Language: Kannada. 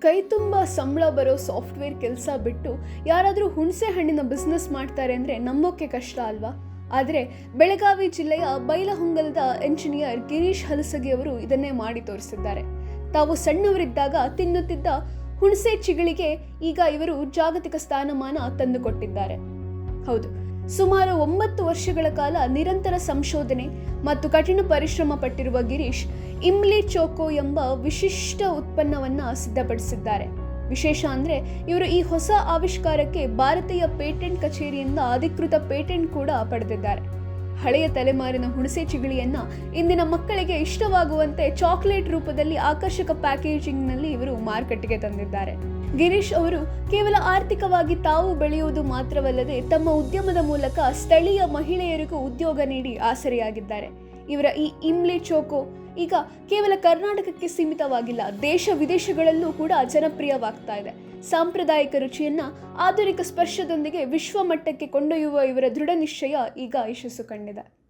ಕೈ ತುಂಬ ಸಂಬಳ ಬರೋ ಸಾಫ್ಟ್ವೇರ್ ಕೆಲಸ ಬಿಟ್ಟು ಯಾರಾದರೂ ಹುಣಸೆ ಹಣ್ಣಿನ ಬಿಸ್ನೆಸ್ ಮಾಡ್ತಾರೆ ಅಂದರೆ ನಂಬೋಕೆ ಕಷ್ಟ ಅಲ್ವಾ. ಆದರೆ ಬೆಳಗಾವಿ ಜಿಲ್ಲೆಯ ಬೈಲಹೊಂಗಲದ ಎಂಜಿನಿಯರ್ ಗಿರೀಶ್ ಹಲಸಗಿ ಅವರು ಇದನ್ನೇ ಮಾಡಿ ತೋರಿಸಿದ್ದಾರೆ. ತಾವು ಸಣ್ಣವರಿದ್ದಾಗ ತಿನ್ನುತ್ತಿದ್ದ ಹುಣಸೆ ಚಿಗಳಿಗೆ ಈಗ ಇವರು ಜಾಗತಿಕ ಸ್ಥಾನಮಾನ ತಂದುಕೊಟ್ಟಿದ್ದಾರೆ. ಹೌದು, ಸುಮಾರು 9 ವರ್ಷಗಳ ಕಾಲ ನಿರಂತರ ಸಂಶೋಧನೆ ಮತ್ತು ಕಠಿಣ ಪರಿಶ್ರಮ ಪಟ್ಟಿರುವ ಗಿರೀಶ್ ಇಮ್ಲಿ ಚೋಕೋ ಎಂಬ ವಿಶಿಷ್ಟ ಉತ್ಪನ್ನವನ್ನು ಸಿದ್ಧಪಡಿಸಿದ್ದಾರೆ. ವಿಶೇಷ ಅಂದರೆ ಇವರು ಈ ಹೊಸ ಆವಿಷ್ಕಾರಕ್ಕೆ ಭಾರತೀಯ ಪೇಟೆಂಟ್ ಕಚೇರಿಯಿಂದ ಅಧಿಕೃತ ಪೇಟೆಂಟ್ ಕೂಡ ಪಡೆದಿದ್ದಾರೆ. ಹಳೆಯ ತಲೆಮಾರಿನ ಹುಣಸೆ ಚಿಗಳಿಯನ್ನ ಇಂದಿನ ಮಕ್ಕಳಿಗೆ ಇಷ್ಟವಾಗುವಂತೆ ಚಾಕ್ಲೇಟ್ ರೂಪದಲ್ಲಿ ಆಕರ್ಷಕ ಪ್ಯಾಕೇಜಿಂಗ್ನಲ್ಲಿ ಇವರು ಮಾರುಕಟ್ಟೆಗೆ ತಂದಿದ್ದಾರೆ. ಗಿರೀಶ್ ಅವರು ಕೇವಲ ಆರ್ಥಿಕವಾಗಿ ತಾವು ಬೆಳೆಯುವುದು ಮಾತ್ರವಲ್ಲದೆ ತಮ್ಮ ಉದ್ಯಮದ ಮೂಲಕ ಸ್ಥಳೀಯ ಮಹಿಳೆಯರಿಗೂ ಉದ್ಯೋಗ ನೀಡಿ ಆಸರೆಯಾಗಿದ್ದಾರೆ. ಇವರ ಈ ಇಮ್ಲಿ ಚೋಕೋ ಈಗ ಕೇವಲ ಕರ್ನಾಟಕಕ್ಕೆ ಸೀಮಿತವಾಗಿಲ್ಲ, ದೇಶ ವಿದೇಶಗಳಲ್ಲೂ ಕೂಡ ಜನಪ್ರಿಯವಾಗ್ತಾ ಇದೆ. ಸಾಂಪ್ರದಾಯಿಕ ರುಚಿಯನ್ನ ಆಧುನಿಕ ಸ್ಪರ್ಶದೊಂದಿಗೆ ವಿಶ್ವ ಮಟ್ಟಕ್ಕೆ ಕೊಂಡೊಯ್ಯುವ ಇವರ ದೃಢ ನಿಶ್ಚಯ ಈಗ ಯಶಸ್ಸು ಕಂಡಿದೆ.